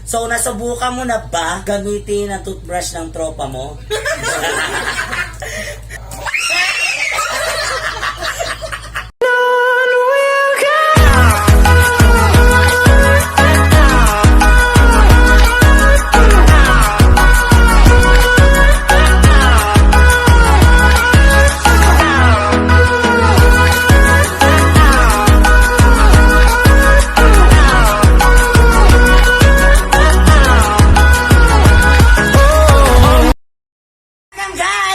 So, nasubukan mo na ba gamitin ang toothbrush ng tropa mo?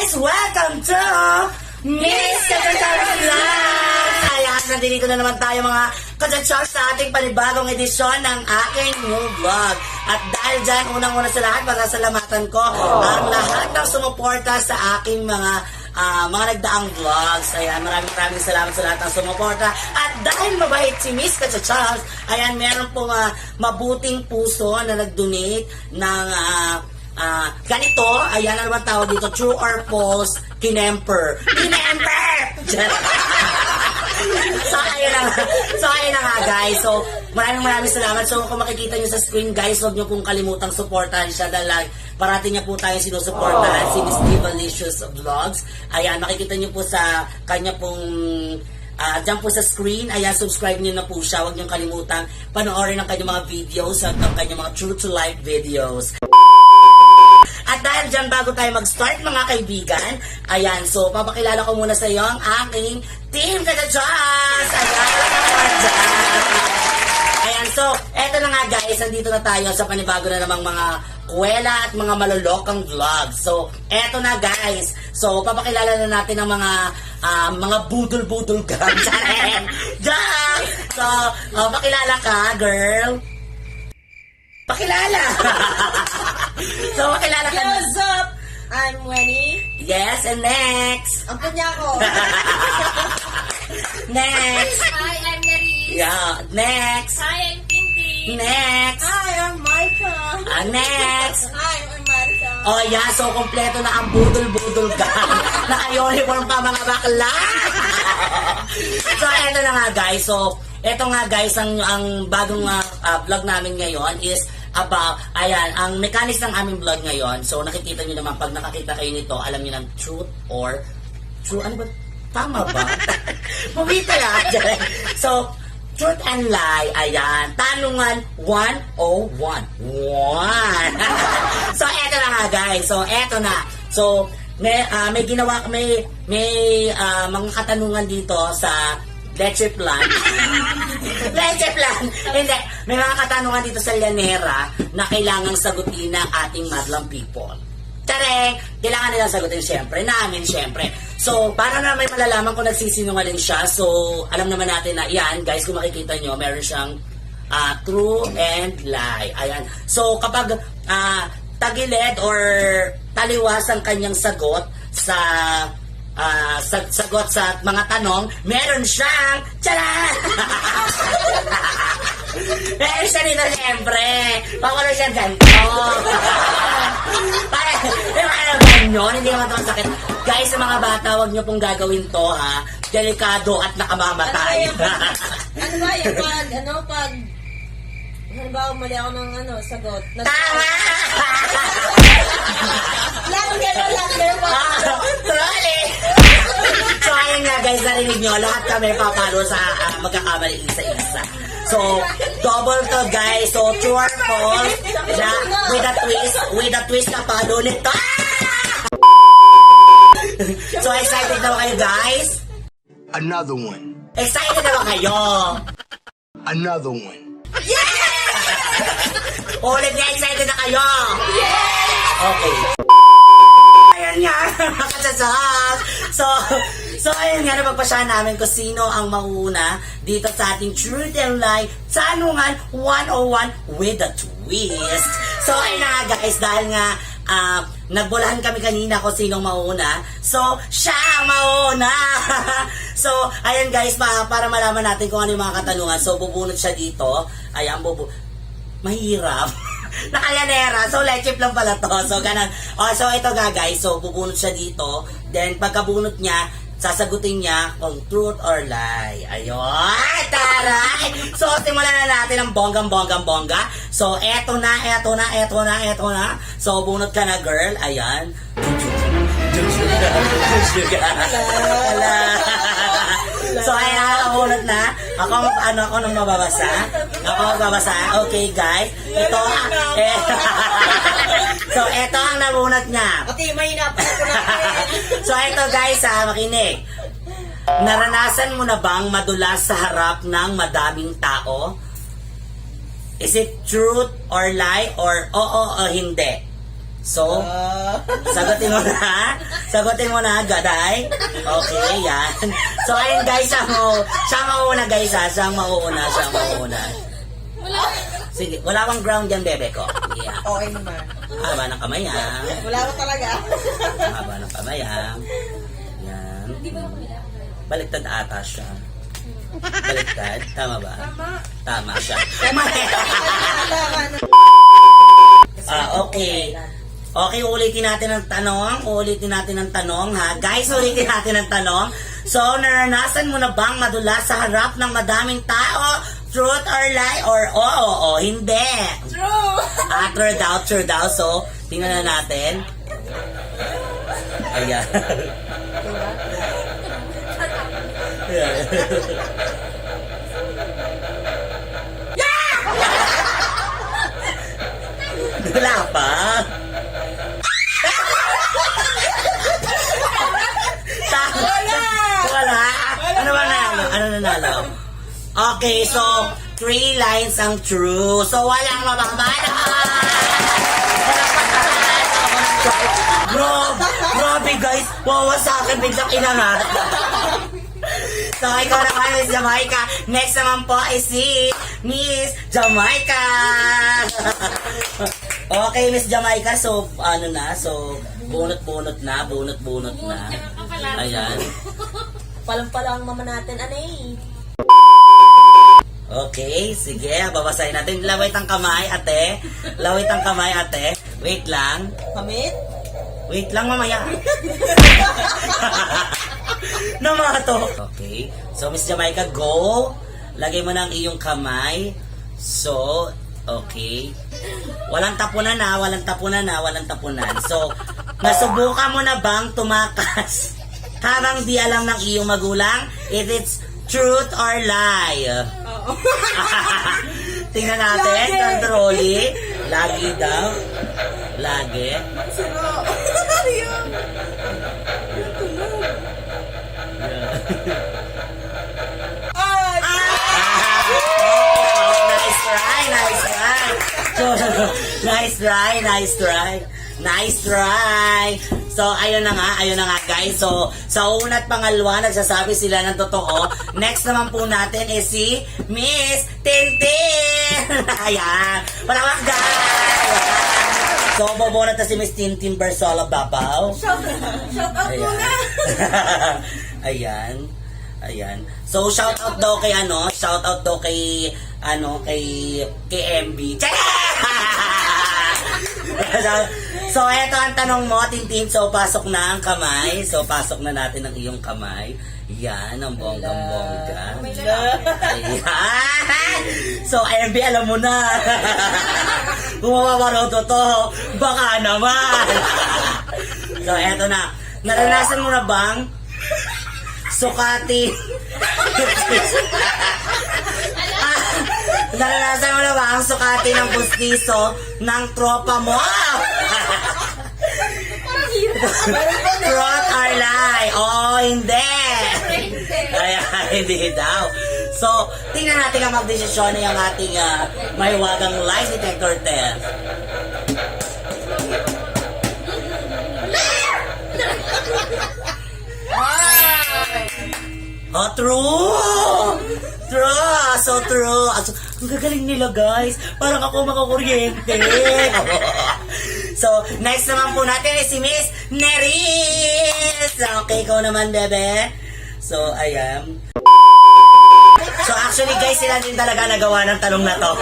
Welcome to Miss Kachachars Vlog! Ayan, nandito na naman tayo mga kachachars sa ating panibagong edisyon ng aking new vlog. At dahil dyan, unang-una sa lahat, pasasalamatan ko ang lahat ng sumuporta sa aking mga nagdaang vlogs. Ayan, maraming salamat sa lahat ng sumuporta. At dahil mabait si Miss Kachachars, ayan, meron pong mabuting puso na nag-donate ng ganito, ayan na naman tawag dito, true or false, kinemper. So, ayun na nga, guys. So, maraming salamat. So, kung makikita nyo sa screen, guys, huwag nyo pong kalimutang supportahan siya dahil parating niya po tayo sinusuportahan si Miss Divalicious Vlogs. Ayan, makikita nyo po sa kanya pong dyan po sa screen, ayan, subscribe nyo na po siya. Huwag nyo kalimutang panoorin ang kanyang mga videos at ang kanyang mga true to life videos. At dahil dyan, bago tayo mag-start mga kaibigan, ayan, so papakilala ko muna sa iyo ang aking Team Kachachars! Ayan, so eto na nga guys, nandito na tayo sa panibago na namang mga kuwela at mga malulokang vlogs. So, eto na guys. So, papakilala na natin ang mga budol-budol ka. Diyan! So, pakilala ka, girl. Pakilala! So, makilala ka na. What's up? I'm Wenny. Yes, and next. Ang kanya ko. Next. Hi, I'm Neris. Yeah, next. Hi, I'm Tintin. Next. Hi, I'm Martha. Next. Hi, I'm Martha. Oh, yeah, so kompleto na ang budol-budol ka. Naka-uniform pa mga bakla. So, eto na nga guys. So, eto nga guys, ang bagong vlog namin ngayon is about, ayan, ang mechanics ng aming vlog ngayon. So, nakikita nyo naman, pag nakakita kayo nito, alam nyo ng truth or true, ano ba? Tama ba? Pumita lang. So, truth and lie, ayan. Tanungan 101. So, eto na nga, guys. So, eto na. So, may ginawa, may mga katanungan dito sa Leche Plan. Leche Plan. Hindi. May mga katanungan dito sa Llanera na kailangang sagutin ng ating madlang people. Tareng! Kailangan nilang sagutin syempre. Namin syempre. So, para na may malalaman kung nagsisinungaling siya. So, alam naman natin na yan, guys, kung makikita nyo, meron siyang true and lie. Ayan. So, kapag tagilid or taliwas ang kanyang sagot sa sagot sa mga tanong, meron siyang tcharan! Meron siya nito siyempre. Pakulo siya ganito. Parang ganyan, hindi naman ito masakit. Guys, sa mga bata, huwag nyo pong gagawin to, ha? Delikado at nakamamatay. Ano ba yung pag halimbawa mali ako ng sagot. Tama! Lang Trolling! So, ayun nga guys, narinig nyo, lahat kami papalo sa magkakamali isa-isa. So, double to guys. So, true or false, na with a twist na palo nito. So, excited na ba kayo guys? Another one. Excited na ba kayo? Another one. Ulit nga, excited na kayo? Okay. Ayan nga, kachachas. So, ayun nga, napagpasyahan namin kung sino ang mauna dito sa ating Truth and Lie Tanungan 101 with a twist. So, ayun nga guys, dahil nga nagbulahan kami kanina kung sinong mauna. So, siya ang mauna. So, ayan guys, para malaman natin kung ano yung mga katanungan. So, bubunot siya dito. Ayan, mahirap. Nakalanera. So, leche lang pala to. So, ganun. So, ito nga guys. So, bubunot siya dito. Then, pagkabunot niya, sasagutin niya kung truth or lie. Ayun, taray! So, simulan na natin ang bonggang-bonggang-bongga. So, eto na. So, bunot ka na, girl. Ayan. So, ayan, bunot na. Ako nang mababasa. Okay, guys. Ito, so, eto ang nabunot niya. Pati may napapulakin. So, ito guys, makinig. Naranasan mo na bang madulas sa harap ng madaming tao? Is it truth or lie or oo o hindi? So, sagutin mo na, gaday. Okay, yan. So, ayun guys, siya mauna guys, siyang mauuna. Sige, wala bang ground yan, bebe ko. Yeah. Okay naman. Haba ng kamay, ha? Wala ko talaga. Haba ng kamay, ha? Yan. Baliktad ata siya. Baliktad? Tama ba? Tama siya. Okay. Okay, ulitin natin ang tanong, ha? Guys, ulitin natin ang tanong. So, naranasan mo na bang madulas sa harap ng madaming tao? Truth or lie or oo, hindi? True! True daw. So, tingnan na natin. Ayan. Wala pa. Wala. Ano ba nanalo? Ano nanalo? Okay, so 3 lines ang true. So walang mababala. Grabe guys. Wawa sa akin biglang inangat. So, ikaw naman, Miss Jamaica. Next naman po ay si Miss Jamaica. Okay, Miss Jamaica. So, bunot-bunot na. Ayan. Palang-pala ang mama natin, anay. Okay, sige. Babasahin natin. Lawit ang kamay, ate. Wait lang. Pamit? Wait lang, mamaya. Namato. Okay. So, Miss Jamaica, go. Lagay mo na ang iyong kamay. So, okay. Walang tapunan. So, nasubukan mo na bang tumakas habang di alam ng iyong magulang if it's truth or lie? Oo. Tingnan natin. Controlly. Lagi daw. Lagi. Sino? Nice try. So, ayun na nga guys. So, sa una at pangalawa, nagsasabi sila ng totoo. Next naman po natin is si Miss Tintin. Ayan. Palawak guys. So, bobonat na si Miss Tintin Bersola Babaw. Shout out muna. Ayan. So, shout out daw kay MB. So, eto ang tanong mo, Tintin. So, pasok na ang kamay. So, pasok na natin ang iyong kamay. Yan, ang bonggang-bongga. Ayan. So, MB, alam mo na. Kung mapapanood to, baka naman. So, eto na. Naranasan mo na bang sukati? Naranasan mo na ba ang sukati ng pustiso ng tropa mo? Truth or lie? Oh, hindi. Ay, hindi daw. So, tingnan natin ang magdesisyon ng ating mahiwagang lie detector test. Oh, true! So true. Ang gagaling nila, guys. Parang ako makakuryente. So, next naman po natin ay si Miss Neris. Okay, ikaw naman, bebe. So, ayan. So, actually, guys, sila din talaga nagawa ng tanong na to.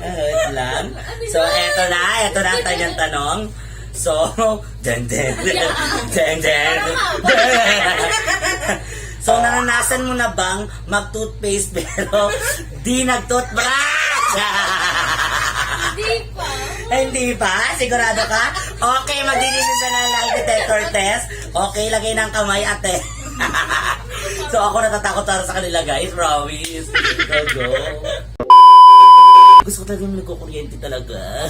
Wait lang. So, eto na ang kanyang tanong. So, den. So, naranasan mo na bang mag-toothpaste pero di nag-toothbrush? Hindi pa. Hindi pa? Sigurado ka? Okay, magdilinis na ng lie detector test. Okay, lagay ng kamay, ate. So, ako natatakot para sa kanila, guys. Promise. Go. Gusto ko talaga yung nagkukuryente talaga.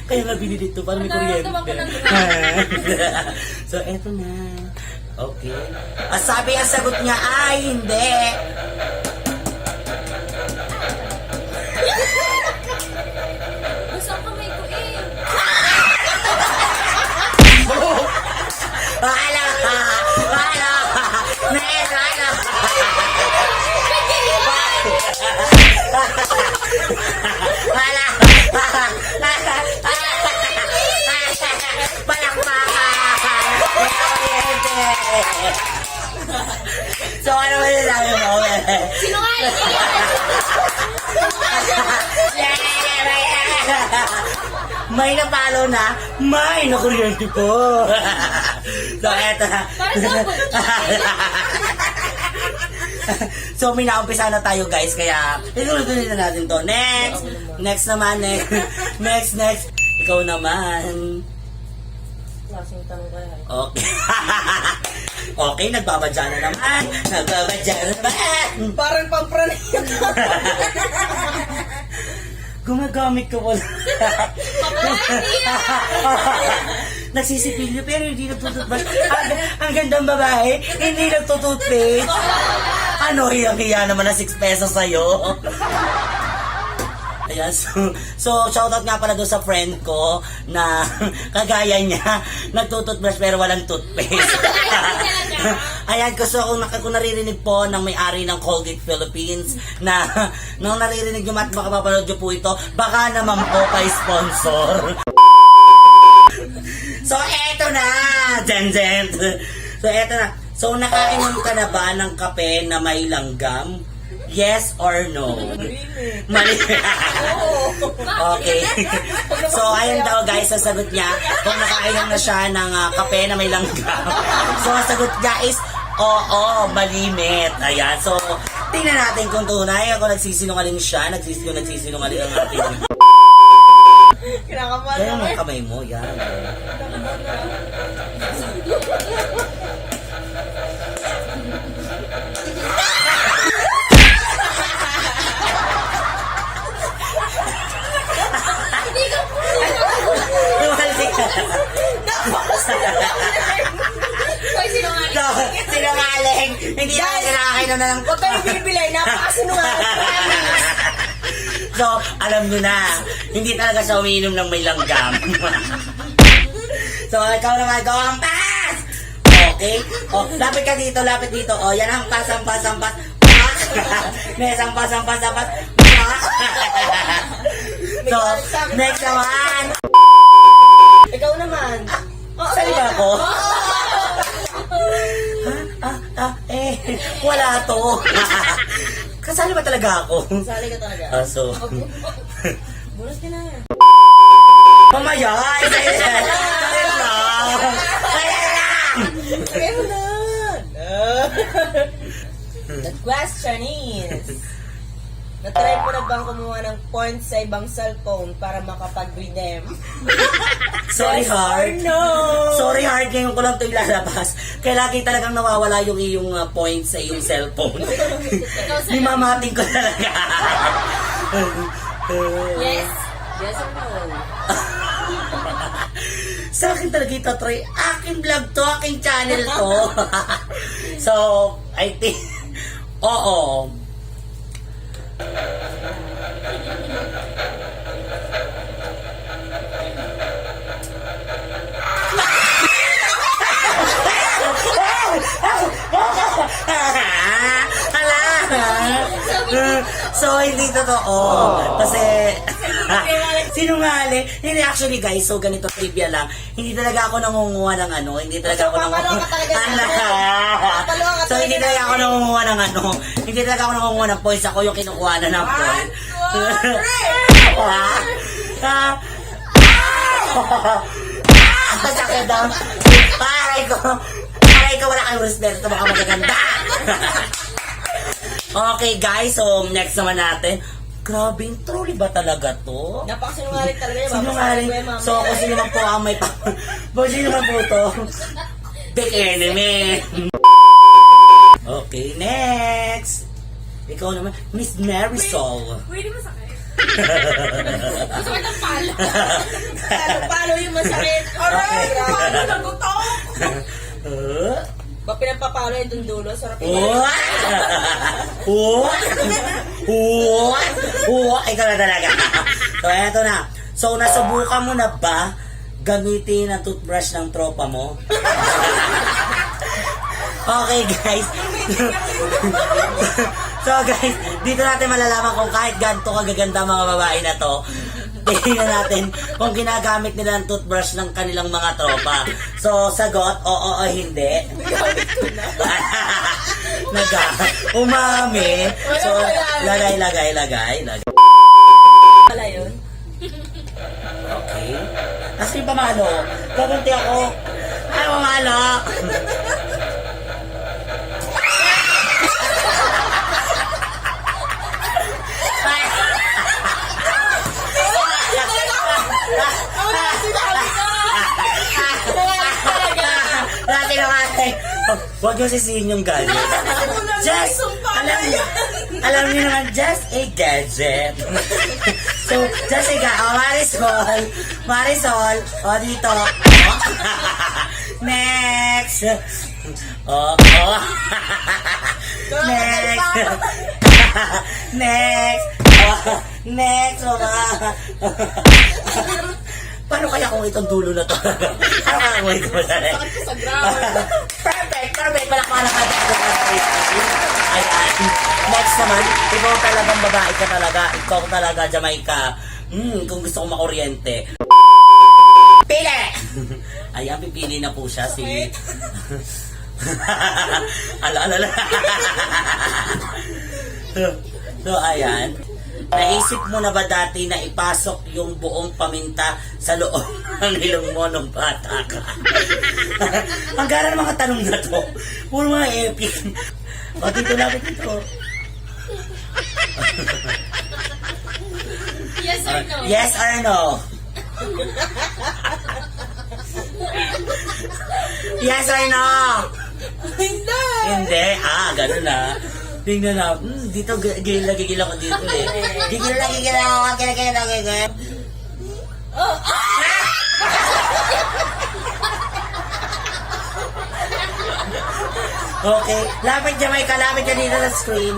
kaya nga binili ito para may kuryente. So, eto na. Okay. Sabi ang sagot niya ay hindi. Gusto ang kamay ko eh. Wala! So, ano ba yung sabi mo? Sinungaling May napalo na, may nakuryente po. So, eto na. So, may naumpisa na tayo, guys. Kaya, ituloy na natin to. Next naman. Ikaw naman. Klaseng tanong ka yan. Okay. Okay, nagbabadya na naman. Parang pampranay. Gumagamit ko wala. Nagsisipilyo pero hindi nagtututbrush. Ang gandang babae, hindi nagtututpaste. Ano, hiyang-hiya naman na 6 pesos sa'yo. Ayan, so shoutout nga pala doon sa friend ko na kagaya niya, nagtututbrush pero walang toothpaste. Ayan, gusto kung naririnig po ng may-ari ng Colgate Philippines na nung naririnig nyo at baka mapanood nyo po ito, baka naman po kay sponsor. So, eto na! Jen. So, eto na. So, nakainom ka na ba ng kape na may langgam? Yes or no? Mali. Okay. So, ayun daw guys, ang sagot niya, kung nakainom na siya ng kape na may langgam. So, ang sagot niya is, oo, malimit. Ayan. So, tingnan natin kung tunay. Kung nagsisinungaling siya, nagsisinungaling ang ating... Kinakabahan Kaya naman. ang kamay mo, yan. Hindi ka po. Hoy, sinungaling. So, sinungaling. Hindi na kinakainom na ng... Huwag kayong bibili. Napakasinungaling. So, alam nyo na, hindi talaga siya umiinom ng may langgam. So, ikaw naman, go ang pass! Okay? O, lapit ka dito, lapit dito. O, yan ang pass. Next, ang pass. So, next naman. Ikaw naman. Sali ba ako? Wala to. Kasali ba talaga ako? Sali ka talaga. So, Bulas ka na yan. mamaya! Sali lang! Kaya mo na. The question is, natry mo na bang kumuha ng points sa ibang cellphone para makapag-redeem? Sorry, Yes Heart. or no? Sorry, Heart. Ngayon ko lang ito ilalabas. Kaya lagi talagang nawawala yung iyong points sa iyong cellphone. Mimamating ko talaga. Yes. Yes or no? Sa akin talaga ito, Troy. Aking vlog to, aking channel to. So, I think, oo. So, hindi totoo. Kasi, sinungaling. Hindi, actually guys, so ganito trivia lang. Hindi talaga ako nangunguha ng ano. Hindi talaga ako papalo ka talaga ng ano? Papalo ka So, hindi talaga talaga ako nangunguha ng ano. Hindi talaga ako nangunguha ng points. Ako yung kinukuha na ng points. Sakit daw. Paray ko, wala kang respeto, baka magaganda. Okay guys, so next naman natin. Grabe, trolley ba talaga to? Napakasinungaling talaga yun. Sinungaling. So, kung sino man po ang may kung sino man po to, big enemy. Okay, next. Ikaw naman, Miss Marisol. Pwede masakit. Masakit ang pala. Paano yung masakit? Aray! Paano nagutok? Ba pinapapalo yung dundulo? Sarap yung Ikaw na talaga. So, eto na. So, nasubukan mo na ba gamitin ang toothbrush ng tropa mo? Okay, guys. So, guys, dito natin malalaman kung kahit ganito kagaganda mga babae na to, tingnan natin kung ginagamit nila ang toothbrush ng kanilang mga tropa. So, sagot, oo o hindi. Umami. So, lagay. pala yun. Okay. Kasi pamalo, pumunti ako. Ay, pamalo. Huwag yung sisihin yung gadget. Just, alam niyo naman, just a gadget. So, just a gadget. Marisol, dito. Next. Next. Next. Paano kaya kung itong dulo na to? Paano kaya kung ito na rin? Perfect. Palakpakan natin. Ayan. Next naman, ikaw talagang babae ka talaga. Ikaw talaga, Jamaica. Kung gusto kong makuryente. Pili! Ayan, pipili na po siya si... Ala. So, ayan. Naisip mo na ba dati na ipasok yung buong paminta sa loob ng ilong mo nung bata ka? Ang gara ng mga tanong na to. Puro mga epic. O, dito lapit dito. Yes or no? Yes or no? Yes or no? Hindi! Hindi. Ganun na. Tingnan na. Dito, gigil ako dito eh. Gigil ako. Gigil. Okay. Lapit Jamaica. Lapit ka dito sa screen.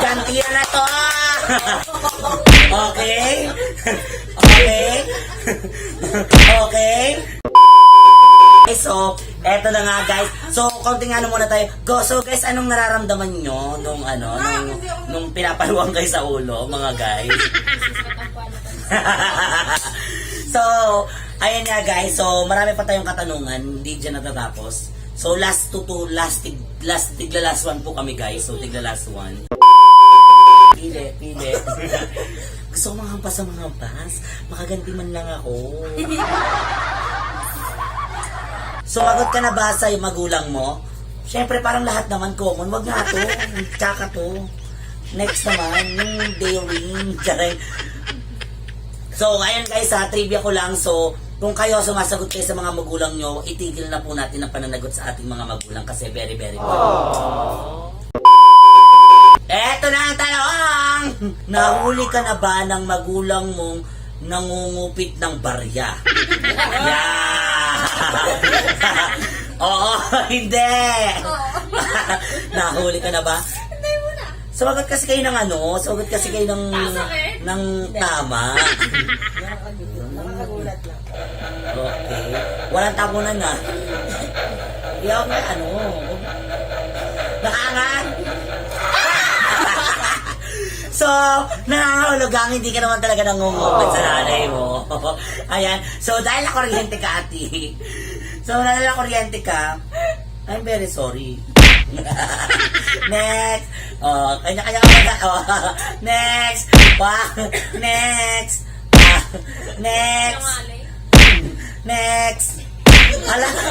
Gantiyan na to. Okay. So, eto na nga guys. So, konting ano muna tayo. Go. So guys, anong nararamdaman nyo nung pinapaluwang kayo sa ulo, mga guys? So, ayan nga guys. So, marami pa tayong katanungan. Hindi dyan natatapos. So, last tigla last one po kami guys. So, tigla last one. Pili. Gusto ko manghampas sa mga bas. Makaganti man lang ako. Sumagot ka na ba sa magulang mo? Siyempre, parang lahat naman common. Wag nga to. Tsaka to. Next naman, yung daring. So, ayun guys, trivia ko lang. So, kung kayo sumasagot kayo sa mga magulang nyo, itigil na po natin ang pananagot sa ating mga magulang kasi very, very important. Eto na ang tanong! Nahuli ka na ba ng magulang mong nangungupit ng barya? Yeah! Oo, hindi! Nahuli ka na ba? Hindi mo na. Sumagot kasi kayo ng sumagot kasi kayo ng tama. Nakakagulat lang. Okay. Walang tabunan na. Iyaw na Nakangan! So, nangangahulog ang hindi ka naman talaga nangungupit sa nanay mo. Ayan. So, dahil nakuryente ka, ati. So, dahil nakuryente ka, I'm very sorry. Next. Oh, kanya-kanya ka ba? Oh, next. Next. Next. Nangalay. Next.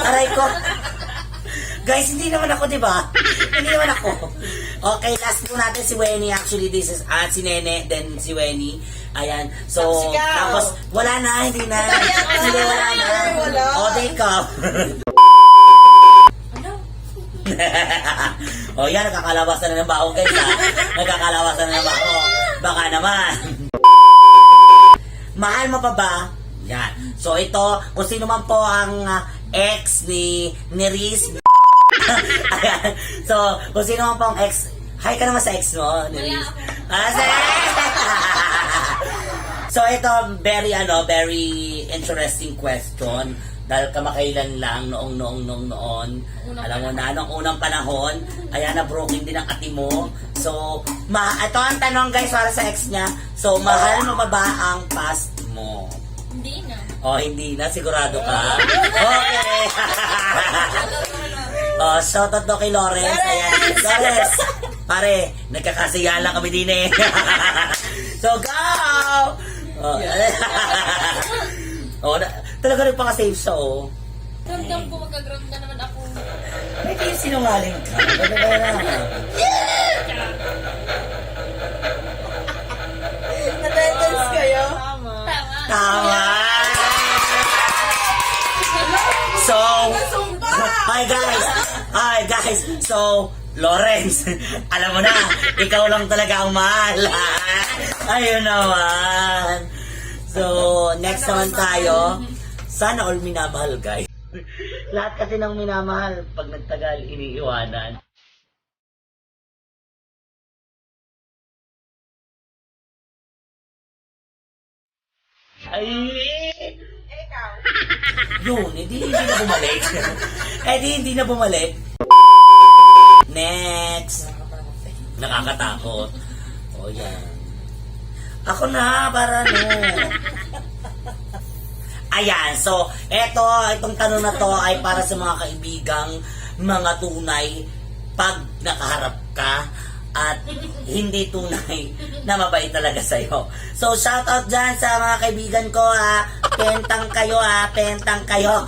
Aray ko. Guys, hindi naman ako, di ba? Hindi naman ako. Okay, last po natin si Wenny. Actually, this is si Nene, then si Wenny. Ayan. So, Tapos ikaw. tapos, wala na, hindi na. Hindi, wala na. Wala. O, di ikaw. Ano? O, yan, nakakalabasan na ng bao, guys, ha? Nakakalabasan na ng bao. Baka naman. Mahal mo pa ba? Yan. So, ito, kung sino man po ang ex ni Riz. Ayan. So, kung sino man po ang ex, hi ka naman sa ex mo, ni Riz. So, ito, very interesting question. Dahil kamakailan lang, noong. Alam mo na, noong unang panahon, ayan, na-broken din ang ate mo. So, ito ang tanong, guys, para sa ex niya. So, mahal mo ba ang past mo? Hindi na. Oh, hindi na. Sigurado ka? Okay. Oh, shoutout daw kay Lawrence. Ayan. Lawrence. Pare, nagkakasiya lang kami din eh. So, go! Oh, oh talaga nagpaka-save siya, oh. Ramdam ko, magka-ground na naman ako. May kayo sinungaling ka. Attendance kayo? Tama. Tama! So, hi guys. So, Lawrence, alam mo na, ikaw lang talaga ang mahal. Ayun naman. So, next naman tayo. Sana all minamahal, guys. Lahat kasi ng minamahal, pag nagtagal, iniiwanan. Ay! Ikaw. Yun, hindi na bumalik. Hindi na bumalik. Next. Nakakatakot. O yan. Ako na, para no. Ayan, so, itong tanong na to ay para sa mga kaibigang mga tunay pag nakaharap ka at hindi tunay na mabait talaga sa'yo. So, shout out dyan sa mga kaibigan ko, ha. Pentang kayo, ha. Pentang kayo.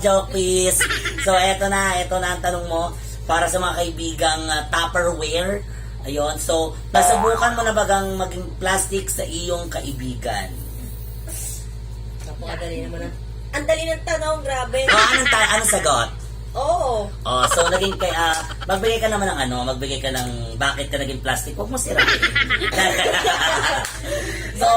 Joke, please. So, eto na ang tanong mo para sa mga kaibigang Tupperware. Ayun, so, nasubukan mo na bagang maging plastic sa iyong kaibigan? Napakadali naman na. Ang dali ng tanong, grabe. Anong sagot? Oo. Oh, so naging magbigay ka naman ng magbigay ka ng bakit ka naging plastic. Huwag mo sirain. So,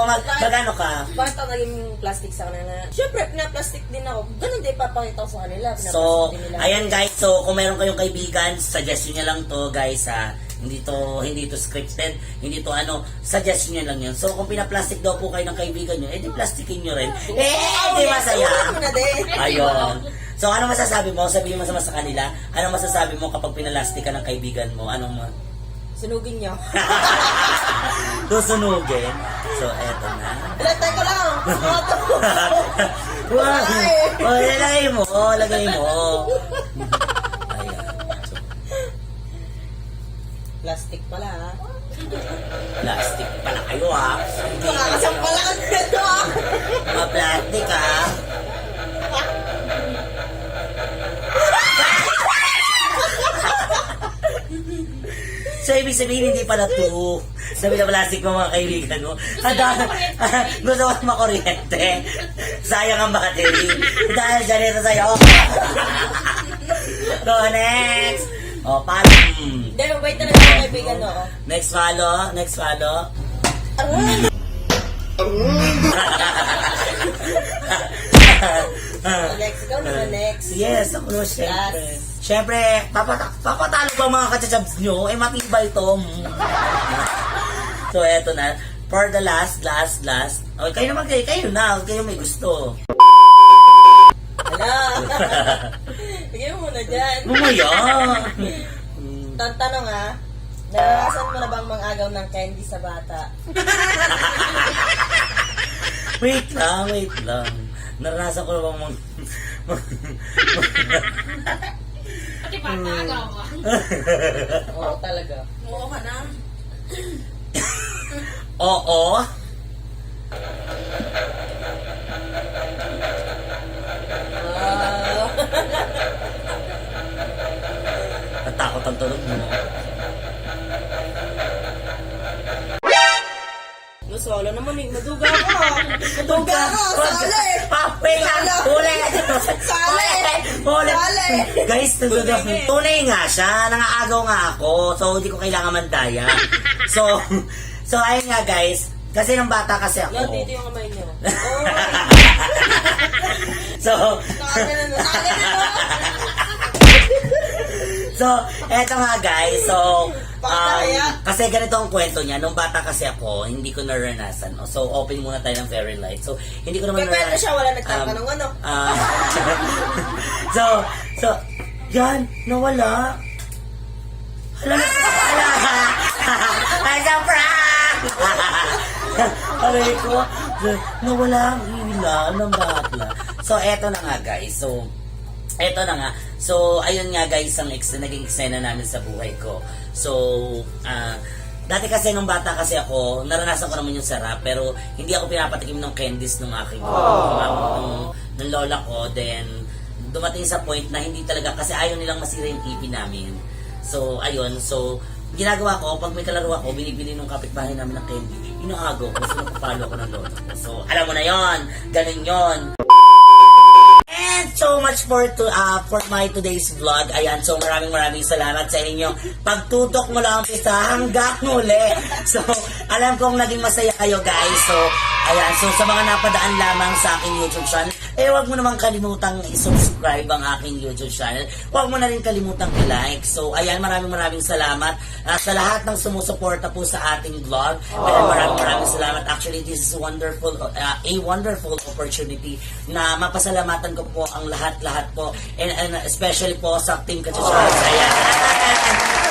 magano ka? Bakit ako naging plastic sa kanila? Siyempre, pina-plastic din ako. Ganun din papakita ko sa kanila. So, Pinaplastic din nila. ayan guys, so kung meron kayong kaibigan, suggestion niya lang to, guys, ha. Hindi to scripted, hindi to suggestion niya lang yan. So, kung pinaplastic daw po kayo ng kaibigan niyo, edi plastikin niyo rin. Di masaya. Ano na din? Ayun. So, ano masasabi mo? Sabihin mo sa kanila, ano masasabi mo kapag pinalastik ka ng kaibigan mo? Sunugin niyo. Susunugin. So, eto na. Latay ko lang. Wow! Oh, lagay mo. Ayan. So, Plastic pala, ha? plastic pala kayo, ha? Makakasampalan nito, ha? Mga plastic, ha? So, ibig sabihin, hindi pala to. Sabi na plastic mo, mga kaibigan mo. Gusto ko makuryente. Sayang ang battery. Dahil ganito sa'yo. So, next. O, paano? Hindi, wait na lang kaibigan, no? Next follow. Next, ikaw naman next. Yes, ako na, syempre. Last. Syempre, papatalo ba mga kachachabs nyo? Matibay to. So, eto na. For the last. O, kayo naman kayo na. Kayo may gusto. Hala. Bigyan mo muna dyan. Lumaya. Tantanong, ha? Naranasan mo na bang mang-agaw ng candy sa bata? Wait lang. Naranasan ko na bang Pati bata, agawa. Oo, talaga. Oo ka na. Oo. Ah. Natakot ang tunog mo. Solo naman eh. Maduga ako. Maduga ako. Sali. Wait lang. Huli. Sali. Huli. Sali. Guys, tunay nga siya. Nangaagaw nga ako. So, hindi ko kailangan mandaya. So, ayun nga guys. Kasi nung bata kasi ako. Yan, dito yung kamay niyo. So, so, eto nga guys. So, kasi ganito ang kwento niya. Nung bata kasi ako, hindi ko naranasan. No? So, open muna tayo ng very light. So, hindi ko naman Pwede siya, wala nagtatanong ano. So, yan, nawala. Hala. Ay, sa prank! Aray ko, nawala ang ilaw ng batla. So, eto na nga guys. Eto na nga. So, ayun nga guys, ang naging eksena namin sa buhay ko. So, dati kasi nung bata kasi ako, naranasan ko naman yung sarap, pero hindi ako pinapatikim ng candies ng aking ng lola ko. Then, dumating sa point na hindi talaga, kasi ayaw nilang masira yung TV namin. So, ayun. So, ginagawa ko, pag may kalaro ako, binibili ng kapitbahay namin ng candy, inaagaw ko, so napapalo ako ng lola ko. So, alam mo na yon, ganun yon. And so much for my today's vlog. Ayan, so maraming salamat sa inyong pagtutok mula umpisa hanggang muli. So, alam kong naging masaya kayo guys. So, ayan, so sa mga napadaan lamang sa aking YouTube channel, huwag mo naman kalimutang i-subscribe ang aking YouTube channel. Huwag mo na rin kalimutang i-like. So, ayan, maraming salamat sa lahat ng sumusuporta po sa ating vlog. Ayan, maraming salamat. Actually, this is wonderful, a wonderful opportunity na mapasalamatan ko po ang lahat po. And especially po sa Team Kachachars. Ayan.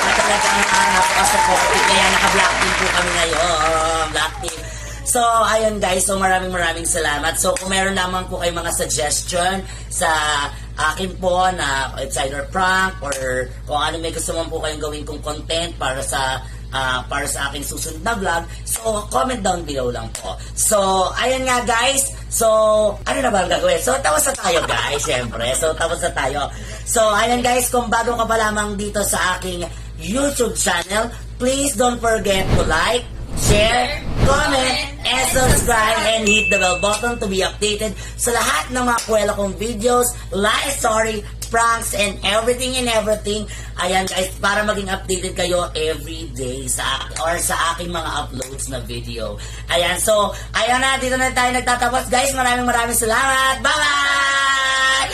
Na talagang napaka-supportive. Kaya naka-black team po kami ngayon. Black team. So, ayun guys. So, maraming salamat. So, kung meron naman po kayo mga suggestion sa akin po na it's either prank or kung ano may gusto mo po kayong gawin kong content para sa aking susunod na vlog. So, comment down below lang po. So, ayun nga guys. So, ano na ba ang gagawin? So, tapos na tayo guys, syempre. So, tapos na tayo. So, ayun guys, kung bago ka pa lamang dito sa aking YouTube channel, please don't forget to like, share, comment, and subscribe, and hit the bell button to be updated sa lahat ng mga kwela kong videos, live story, pranks, and everything. Ayan guys, para maging updated kayo every day sa aking mga uploads na video. Ayan, so, ayan na, dito na tayo nagtatapos guys. Maraming salamat. Bye-bye!